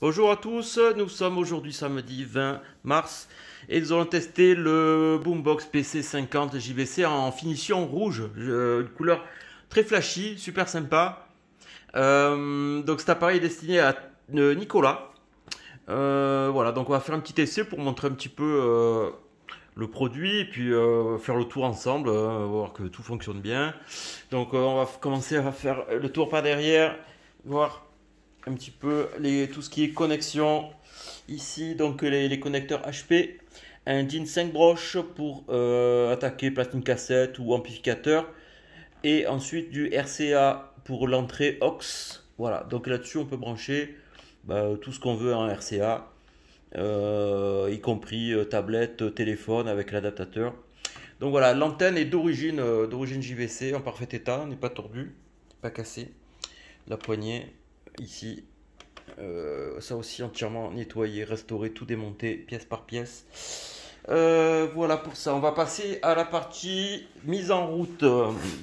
Bonjour à tous, nous sommes aujourd'hui samedi 20 mars et nous allons tester le Boombox PC50 JVC en finition rouge, une couleur très flashy, super sympa. Donc cet appareil est destiné à Nicolas. Voilà, donc on va faire un petit essai pour montrer un petit peu le produit et puis faire le tour ensemble, voir que tout fonctionne bien. Donc on va commencer à faire le tour par derrière, voir un petit peu tout ce qui est connexion ici, donc les connecteurs HP, un DIN 5 broches pour attaquer platine cassette ou amplificateur, et ensuite du RCA pour l'entrée aux. Voilà, donc là-dessus on peut brancher tout ce qu'on veut en RCA, y compris tablette, téléphone avec l'adaptateur. Donc voilà, l'antenne est d'origine JVC, en parfait état, n'est pas tordue, pas cassée. La poignée ici, ça aussi entièrement nettoyé, restauré, tout démonté pièce par pièce. Voilà pour ça. On va passer à la partie mise en route.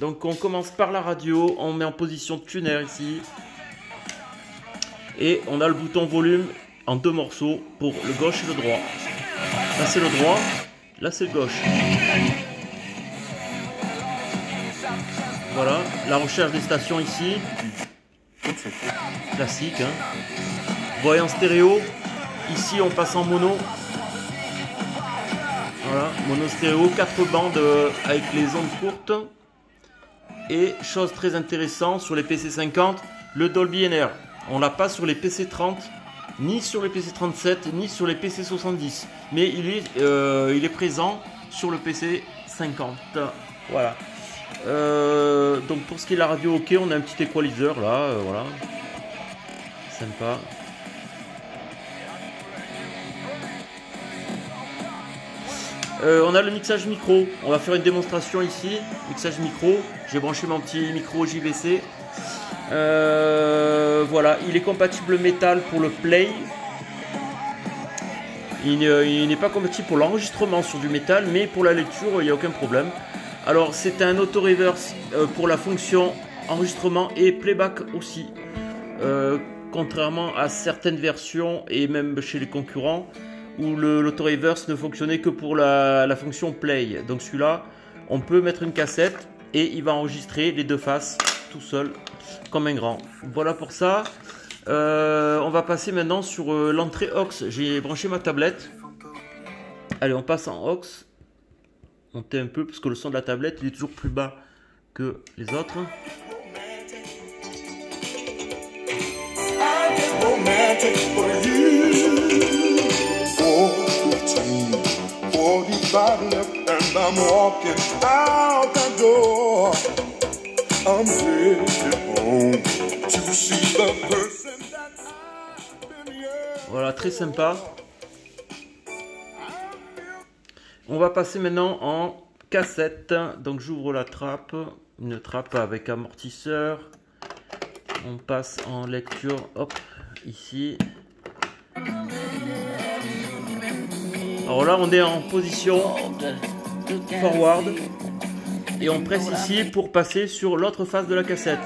Donc on commence par la radio, on met en position tuner ici et on a le bouton volume en deux morceaux pour le gauche et le droit. Là c'est le droit, là c'est le gauche. Voilà, la recherche des stations ici, classique, hein. Voyant stéréo, ici on passe en mono. Voilà, mono stéréo, 4 bandes avec les ondes courtes. Et chose très intéressante sur les PC50, le Dolby NR. On l'a pas sur les PC30, ni sur les PC37, ni sur les PC70. Mais il est présent sur le PC50. Voilà. Donc pour ce qui est de la radio, ok, on a un petit équaliseur là, voilà. Sympa. On a le mixage micro, on va faire une démonstration ici, mixage micro, j'ai branché mon petit micro JVC. Voilà, il est compatible métal pour le play. Il n'est pas compatible pour l'enregistrement sur du métal, mais pour la lecture il n'y a aucun problème. Alors c'est un auto-reverse pour la fonction enregistrement et playback aussi. Contrairement à certaines versions et même chez les concurrents où l'auto-reverse ne fonctionnait que pour la fonction play. Donc celui-là, on peut mettre une cassette et il va enregistrer les deux faces tout seul comme un grand. Voilà pour ça. On va passer maintenant sur l'entrée aux. J'ai branché ma tablette. Allez, on passe en aux. Monter un peu parce que le son de la tablette il est toujours plus bas que les autres. Voilà, très sympa. On va passer maintenant en cassette. Donc j'ouvre la trappe, une trappe avec amortisseur. On passe en lecture, hop, ici. Alors là on est en position forward et on presse ici pour passer sur l'autre face de la cassette.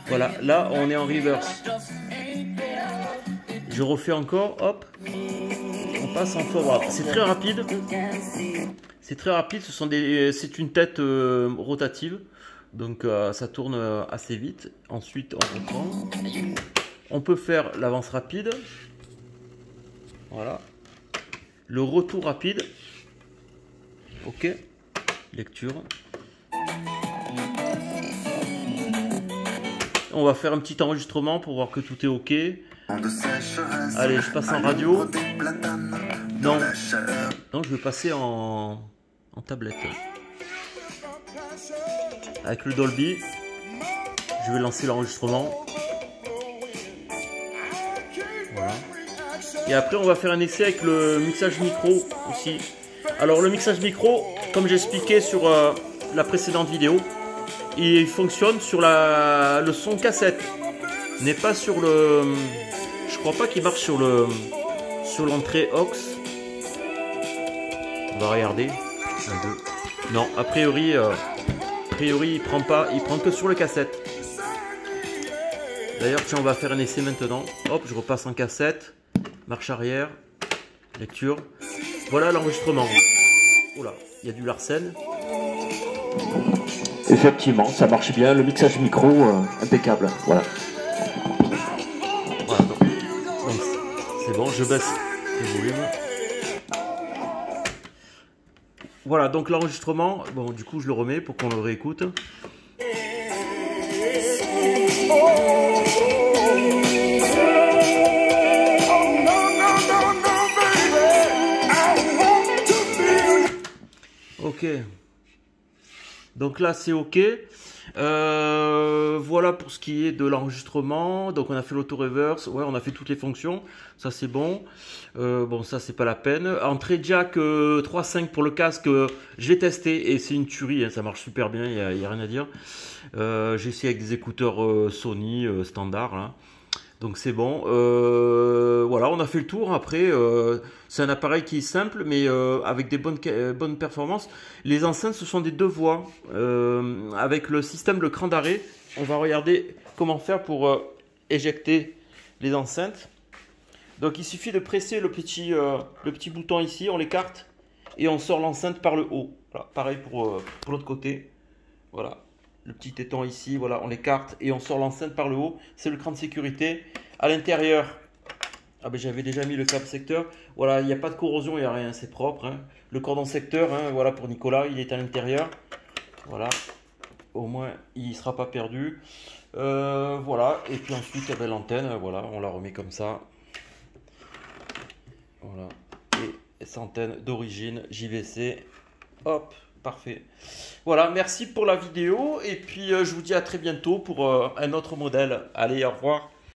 Voilà, là on est en reverse. Je refais encore, hop, on passe en forward. C'est très rapide. C'est très rapide, c'est une tête rotative. Donc ça tourne assez vite. Ensuite on reprend. On peut faire l'avance rapide. Voilà. Le retour rapide. Ok. Lecture. On va faire un petit enregistrement pour voir que tout est ok. Allez, je passe en radio. Non, je vais passer en tablette. Avec le Dolby, je vais lancer l'enregistrement. Voilà. Et après, on va faire un essai avec le mixage micro aussi. Alors, le mixage micro, comme j'expliquais sur la précédente vidéo, il fonctionne sur le son cassette, n'est pas sur le. Je crois pas qu'il marche sur l'entrée aux. On va regarder. Un, deux. Non, a priori, il prend pas, il prend que sur le cassette. D'ailleurs, tiens, on va faire un essai maintenant. Hop, je repasse en cassette. Marche arrière. Lecture. Voilà l'enregistrement. Oula, il y a du Larsen. Effectivement, ça marche bien. Le mixage micro, impeccable. Voilà. Voilà, donc c'est bon, je baisse le volume. Voilà, donc l'enregistrement, bon, du coup, je le remets pour qu'on le réécoute. Ok. Donc là, c'est ok. Voilà pour ce qui est de l'enregistrement. Donc on a fait l'auto-reverse. Ouais, on a fait toutes les fonctions. Ça, c'est bon. Bon, ça, c'est pas la peine. Entrée jack 3.5 pour le casque. Je l'ai testé et c'est une tuerie. Hein, ça marche super bien. Il n'y a rien à dire. J'ai essayé avec des écouteurs Sony standard. Là. Donc c'est bon. Voilà, on a fait le tour. Après, c'est un appareil qui est simple, mais avec des bonnes performances. Les enceintes, ce sont des 2 voies. Avec le système de cran d'arrêt, on va regarder comment faire pour éjecter les enceintes. Donc il suffit de presser le petit bouton ici, on l'écarte et on sort l'enceinte par le haut. Voilà, pareil pour l'autre côté. Voilà. Le petit téton ici, voilà, on l'écarte et on sort l'enceinte par le haut. C'est le cran de sécurité. À l'intérieur, ah ben j'avais déjà mis le câble secteur. Voilà, il n'y a pas de corrosion, il n'y a rien, c'est propre. Hein. Le cordon secteur, hein, voilà pour Nicolas, il est à l'intérieur. Voilà, au moins il ne sera pas perdu. Voilà, et puis ensuite eh ben, l'antenne, voilà, on la remet comme ça. Voilà, et cette antenne d'origine JVC. Hop. Parfait. Voilà, merci pour la vidéo et puis je vous dis à très bientôt pour un autre modèle. Allez, au revoir.